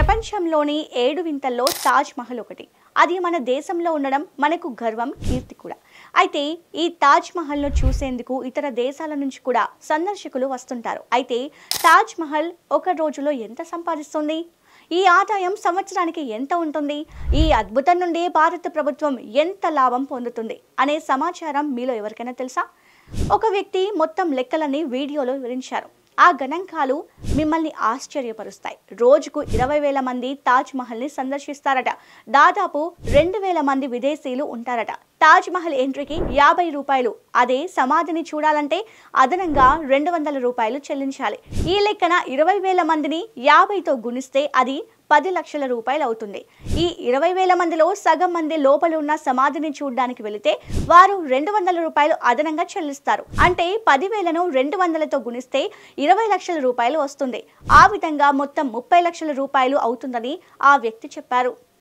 ప్రపంచంలోని 7 వింతల్లో తాజ్ మహల్ ఒకటి. అది మన దేశంలో ఉండడం మనకు గర్వం, కీర్తి కూడా. అయితే ఈ తాజ్ మహల్ను చూసేందుకు ఇతర దేశాల నుంచి కూడా సందర్శకులు వస్తుంటారు. అయితే తాజ్ మహల్ ఒక రోజులో ఎంత సంపాదిస్తుంది? ఈ ఆదాయం సంవత్సరానికి ఎంత ఉంటుంది? ఈ అద్భుతం నుండి భారత ప్రభుత్వం ఎంత లాభం పొందుతుంది అనే సమాచారం మీలో ఎవరికైనా తెలుసా? ఒక వ్యక్తి మొత్తం లెక్కలని వీడియోలో వివరించారు. ఆ గణాంకాలు మిమ్మల్ని ఆశ్చర్యపరుస్తాయి. రోజుకు 20,000 మంది తాజ్ మహల్ని సందర్శిస్తారట. దాదాపు 2,000 మంది విదేశీయులు ఉంటారట. తాజ్ మహల్ ఎంట్రీకి 50 రూపాయలు. అదే సమాధిని చూడాలంటే అదనంగా 200 రూపాయలు చెల్లించాలి. ఈ లెక్కన 20,000 మందిని 50తో గుణిస్తే అది 10 లక్షల రూపాయలు అవుతుంది. ఈ 20,000 మందిలో సగం మంది లోపల ఉన్న సమాధిని చూడడానికి వెళితే వారు 200 రూపాయలు అదనంగా చెల్లిస్తారు. అంటే 10,000ను 200తో గుణిస్తే 20 లక్షల రూపాయలు వస్తుంది. ఆ విధంగా మొత్తం 30 లక్షల రూపాయలు అవుతుందని ఆ వ్యక్తి చెప్పారు.